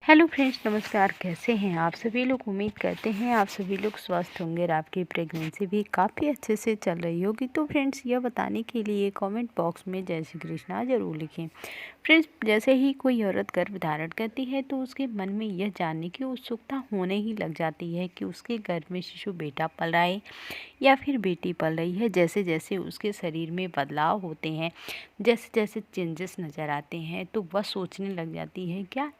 Hello friends, नमस्कार। कैसे हैं आप सभी लोग? उम्मीद करते हैं आप सभी लोग स्वस्थ होंगे और आपकी प्रेगनेंसी भी काफ़ी अच्छे से चल रही होगी। तो फ्रेंड्स, यह बताने के लिए कमेंट बॉक्स में जय श्री कृष्णा ज़रूर लिखें। फ्रेंड्स, जैसे ही कोई औरत गर्भ धारण करती है तो उसके मन में यह जानने की उत्सुकता होने ही लग जाती है कि उसके गर्भ में शिशु बेटा पल रहा है या फिर बेटी पल रही है। जैसे जैसे उसके शरीर में बदलाव होते हैं, जैसे जैसे चेंजेस नज़र आते हैं, तो वह सोचने लग जाती है क्या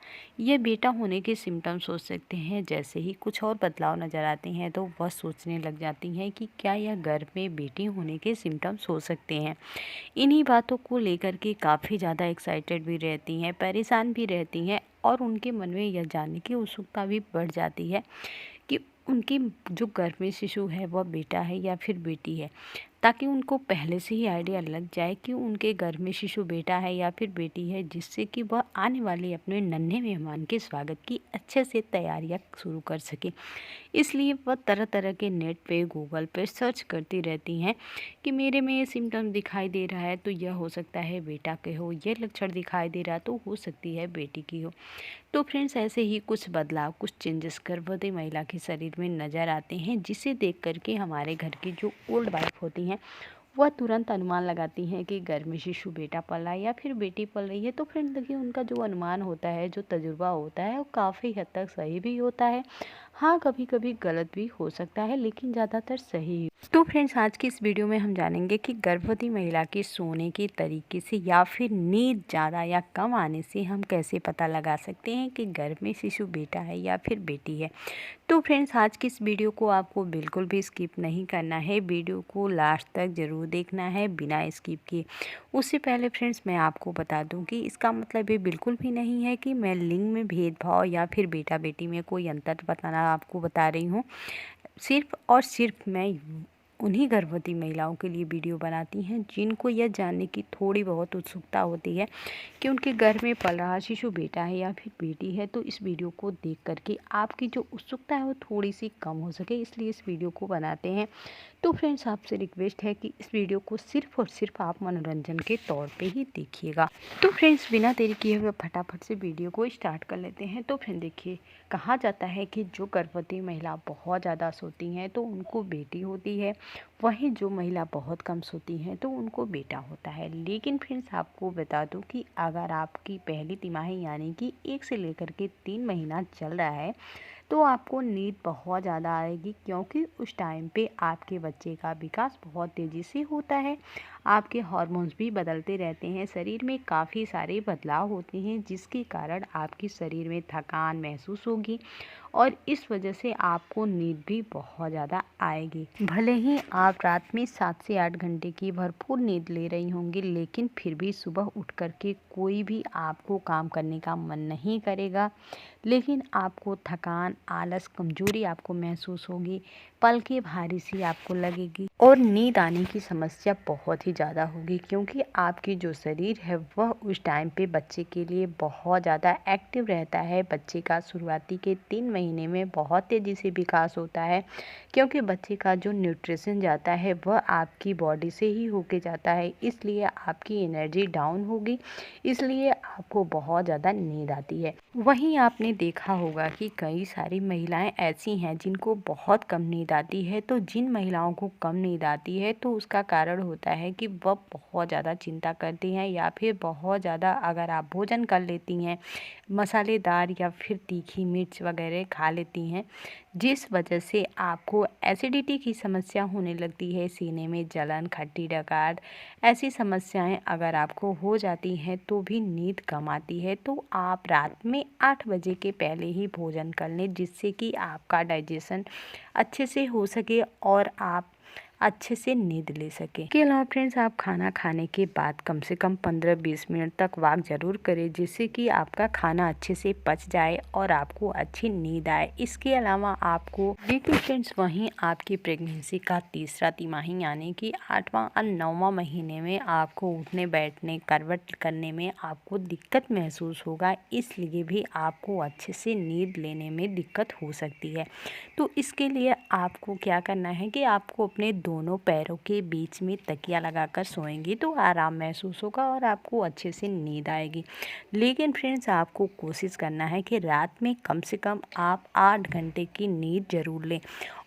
ये बेटा होने के सिम्टम्स हो सकते हैं। जैसे ही कुछ और बदलाव नज़र आते हैं तो वह सोचने लग जाती हैं कि क्या यह गर्भ में बेटी होने के सिम्टम्स हो सकते हैं। इन्हीं बातों को लेकर के काफ़ी ज़्यादा एक्साइटेड भी रहती हैं, परेशान भी रहती हैं और उनके मन में यह जानने की उत्सुकता भी बढ़ जाती है कि उनकी जो गर्भ में शिशु है वह बेटा है या फिर बेटी है, ताकि उनको पहले से ही आइडिया लग जाए कि उनके गर्भ में शिशु बेटा है या फिर बेटी है, जिससे कि वह आने वाले अपने नन्हे मेहमान के स्वागत की अच्छे से तैयारियां शुरू कर सके। इसलिए वह तरह तरह के नेट पे, गूगल पे सर्च करती रहती हैं कि मेरे में ये सिम्टम दिखाई दे रहा है तो यह हो सकता है बेटा के हो, ये लक्षण दिखाई दे रहा है तो हो सकती है बेटी की हो। तो फ्रेंड्स, ऐसे ही कुछ बदलाव, कुछ चेंजेस गर्भवती महिला के शरीर में नज़र आते हैं, जिसे देख करके हमारे घर की जो ओल्ड वाइफ होती हैं वह तुरंत अनुमान लगाती हैं कि गर्भ में शिशु बेटा पल रहा है या फिर बेटी पल रही है। तो फ्रेंड्स, देखिए, उनका जो अनुमान होता है, जो तजुर्बा होता है, वो काफ़ी हद तक सही भी होता है। हाँ, कभी कभी गलत भी हो सकता है, लेकिन ज़्यादातर सही। तो फ्रेंड्स, आज की इस वीडियो में हम जानेंगे कि गर्भवती महिला के सोने के तरीके से या फिर नींद ज़्यादा या कम आने से हम कैसे पता लगा सकते हैं कि गर्भ में शिशु बेटा है या फिर बेटी है। तो फ्रेंड्स, आज की इस वीडियो को आपको बिल्कुल भी स्किप नहीं करना है, वीडियो को लास्ट तक ज़रूर देखना है बिना स्किप किए। उससे पहले फ्रेंड्स, मैं आपको बता दूं कि इसका मतलब ये बिल्कुल भी नहीं है कि मैं लिंग में भेदभाव या फिर बेटा बेटी में कोई अंतर बताना आपको बता रही हूँ। सिर्फ और सिर्फ मैं उन्हीं गर्भवती महिलाओं के लिए वीडियो बनाती हैं जिनको यह जानने की थोड़ी बहुत उत्सुकता होती है कि उनके गर्भ में पल रहा शिशु बेटा है या फिर बेटी है। तो इस वीडियो को देख करके आपकी जो उत्सुकता है वो थोड़ी सी कम हो सके, इसलिए इस वीडियो को बनाते हैं। तो फ्रेंड्स, आपसे रिक्वेस्ट है कि इस वीडियो को सिर्फ और सिर्फ आप मनोरंजन के तौर पे ही देखिएगा। तो फ्रेंड्स, बिना देरी किए हुए फटाफट से वीडियो को स्टार्ट कर लेते हैं। तो फ्रेंड, देखिए, कहा जाता है कि जो गर्भवती महिला बहुत ज़्यादा सोती हैं तो उनको बेटी होती है, वहीं जो महिला बहुत कम सोती हैं तो उनको बेटा होता है। लेकिन फ्रेंड्स, आपको बता दूं कि अगर आपकी पहली तिमाही यानी कि 1 से लेकर के 3 महीना चल रहा है तो आपको नींद बहुत ज़्यादा आएगी, क्योंकि उस टाइम पे आपके बच्चे का विकास बहुत तेज़ी से होता है। आपके हार्मोन्स भी बदलते रहते हैं, शरीर में काफ़ी सारे बदलाव होते हैं, जिसके कारण आपके शरीर में थकान महसूस होगी और इस वजह से आपको नींद भी बहुत ज़्यादा आएगी। भले ही आप रात में 7 से 8 घंटे की भरपूर नींद ले रही होंगी, लेकिन फिर भी सुबह उठ करके कोई भी आपको काम करने का मन नहीं करेगा। लेकिन आपको थकान, आलस, कमजोरी आपको महसूस होगी, पलकें भारी सी आपको लगेगी और नींद आने की समस्या बहुत ही ज़्यादा होगी, क्योंकि आपकी जो शरीर है वह उस टाइम पे बच्चे के लिए बहुत ज़्यादा एक्टिव रहता है। बच्चे का शुरुआती के 3 महीने में बहुत तेज़ी से विकास होता है, क्योंकि बच्चे का जो न्यूट्रिशन जाता है वह आपकी बॉडी से ही होके जाता है, इसलिए आपकी एनर्जी डाउन होगी, इसलिए आपको बहुत ज़्यादा नींद आती है। वहीं आपने देखा होगा कि कई सारी महिलाएं ऐसी हैं जिनको बहुत कम नींद आती है। तो जिन महिलाओं को कम नींद आती है तो उसका कारण होता है कि वह बहुत ज़्यादा चिंता करती हैं, या फिर बहुत ज़्यादा अगर आप भोजन कर लेती हैं, मसालेदार या फिर तीखी मिर्च वगैरह खा लेती हैं, जिस वजह से आपको एसिडिटी की समस्या होने लगती है, सीने में जलन, खट्टी डकार, ऐसी समस्याएं अगर आपको हो जाती हैं तो भी नींद कम आती है। तो आप रात में 8 बजे के पहले ही भोजन कर लें, जिससे कि आपका डाइजेशन अच्छे से हो सके और आप अच्छे से नींद ले सके। इसके अलावा फ्रेंड्स, आप खाना खाने के बाद कम से कम 15-20 मिनट तक वॉक जरूर करें, जिससे कि आपका खाना अच्छे से पच जाए और आपको अच्छी नींद आए। इसके अलावा आपको देखिए फ्रेंड्स, वहीं आपकी प्रेगनेंसी का तीसरा तिमाही यानी कि 8वां और 9वां महीने में आपको उठने बैठने, करवट करने में आपको दिक्कत महसूस होगा, इसलिए भी आपको अच्छे से नींद लेने में दिक्कत हो सकती है। तो इसके लिए आपको क्या करना है कि आपको अपने दोनों पैरों के बीच में तकिया लगाकर सोएंगी तो आराम महसूस होगा और आपको अच्छे से नींद आएगी। लेकिन फ्रेंड्स, आपको कोशिश करना है कि रात में कम से कम आप 8 घंटे की नींद ज़रूर लें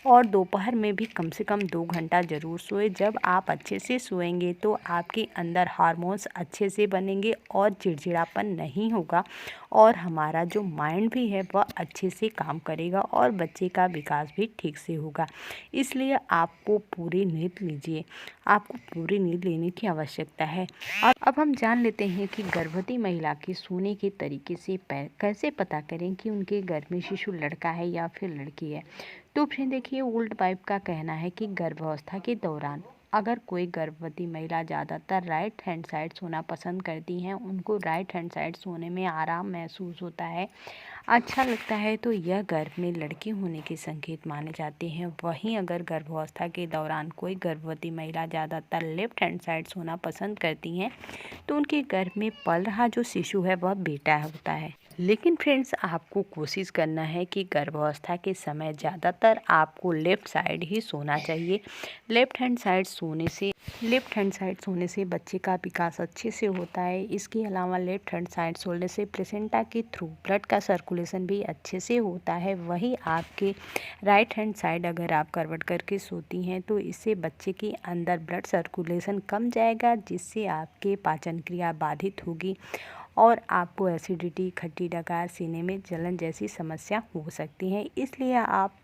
और दोपहर में भी कम से कम 2 घंटा ज़रूर सोएं। जब आप अच्छे से सोएंगे तो आपके अंदर हार्मोन्स अच्छे से बनेंगे और चिड़चिड़ापन नहीं होगा और हमारा जो माइंड भी है वह अच्छे से काम करेगा और बच्चे का विकास भी ठीक से होगा। इसलिए आपको पूरी नींद लीजिए, आपको पूरी नींद लेने की आवश्यकता है। अब हम जान लेते हैं कि गर्भवती महिला के सोने के तरीके से कैसे पता करें कि उनके गर्भ में शिशु लड़का है या फिर लड़की है। तो फिर देखिए, ओल्ड वाइफ का कहना है कि गर्भावस्था के दौरान अगर कोई गर्भवती महिला ज़्यादातर राइट हैंड साइड सोना पसंद करती हैं, उनको राइट हैंड साइड सोने में आराम महसूस होता है, अच्छा लगता है, तो यह गर्भ में लड़की होने के संकेत माने जाते हैं। वहीं अगर गर्भावस्था के दौरान कोई गर्भवती महिला ज़्यादातर लेफ्ट हैंड साइड सोना पसंद करती हैं, तो उनके गर्भ में पल रहा जो शिशु है वह बेटा होता है। लेकिन फ्रेंड्स, आपको कोशिश करना है कि गर्भावस्था के समय ज़्यादातर आपको लेफ़्ट साइड ही सोना चाहिए। लेफ़्ट हैंड साइड सोने से बच्चे का विकास अच्छे से होता है। इसके अलावा लेफ़्ट हैंड साइड सोने से प्लेसेंटा के थ्रू ब्लड का सर्कुलेशन भी अच्छे से होता है। वहीं आपके राइट हैंड साइड अगर आप करवट करके सोती हैं तो इससे बच्चे के अंदर ब्लड सर्कुलेशन कम जाएगा, जिससे आपके पाचन क्रिया बाधित होगी और आपको एसिडिटी, खट्टी डकार, सीने में जलन जैसी समस्या हो सकती है। इसलिए आप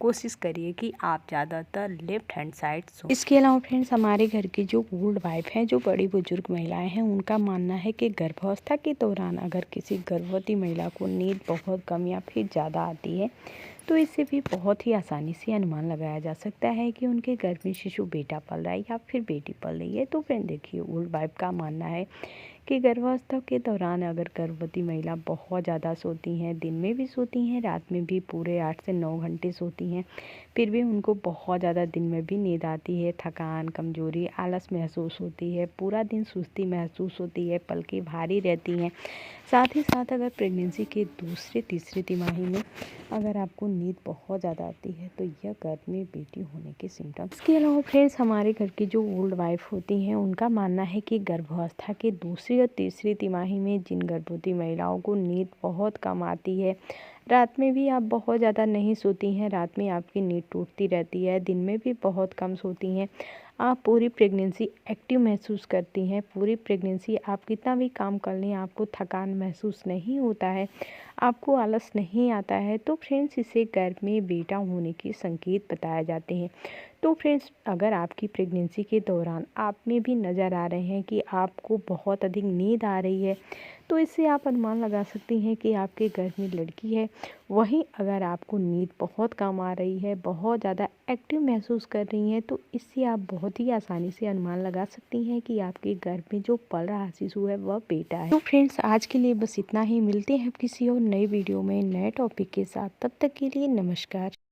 कोशिश करिए कि आप ज़्यादातर लेफ़्ट हैंड साइड सो। इसके अलावा फ्रेंड्स, हमारे घर की जो ओल्ड वाइफ हैं, जो बड़ी बुजुर्ग महिलाएं हैं, उनका मानना है कि गर्भावस्था के दौरान अगर किसी गर्भवती महिला को नींद बहुत कम या फिर ज़्यादा आती है तो इससे भी बहुत ही आसानी से अनुमान लगाया जा सकता है कि उनके गर्भ में शिशु बेटा पल रहा है या फिर बेटी पल रही है। तो फ्रेंड देखिए, ओल्ड वाइफ का मानना है कि गर्भावस्था के दौरान अगर गर्भवती महिला बहुत ज़्यादा सोती हैं, दिन में भी सोती हैं, रात में भी पूरे 8 से 9 घंटे सोती हैं, फिर भी उनको बहुत ज़्यादा दिन में भी नींद आती है, थकान, कमजोरी, आलस महसूस होती है, पूरा दिन सुस्ती महसूस होती है, पलकें भारी रहती हैं। साथ ही साथ अगर प्रेगनेंसी के दूसरे तीसरे तिमाही में अगर आपको नींद बहुत ज़्यादा आती है तो यह गर्भ में बेटी होने के सिम्टम्स। इसके अलावा फ्रेंड्स, हमारे घर की जो ओल्ड वाइफ होती हैं, उनका मानना है कि गर्भावस्था के दूसरी और तीसरी तिमाही में जिन गर्भवती महिलाओं को नींद बहुत कम आती है, रात में भी आप बहुत ज़्यादा नहीं सोती हैं, रात में आपकी नींद टूटती रहती है, दिन में भी बहुत कम सोती हैं, आप पूरी प्रेगनेंसी एक्टिव महसूस करती हैं, पूरी प्रेगनेंसी आप कितना भी काम कर लें आपको थकान महसूस नहीं होता है, आपको आलस नहीं आता है, तो फ्रेंड्स इसे गर्भ में बेटा होने के संकेत बताए जाते हैं। तो फ्रेंड्स, अगर आपकी प्रेगनेंसी के दौरान आप में भी नज़र आ रहे हैं कि आपको बहुत अधिक नींद आ रही है, तो इससे आप अनुमान लगा सकती हैं कि आपके गर्भ में लड़की है। वहीं अगर आपको नींद बहुत कम आ रही है, बहुत ज़्यादा एक्टिव महसूस कर रही हैं, तो इससे आप बहुत ही आसानी से अनुमान लगा सकती हैं कि आपके गर्भ में जो पल रहा शिशु है वह बेटा है। तो फ्रेंड्स, आज के लिए बस इतना ही। मिलते हैं किसी और नए वीडियो में नए टॉपिक के साथ। तब तक के लिए नमस्कार।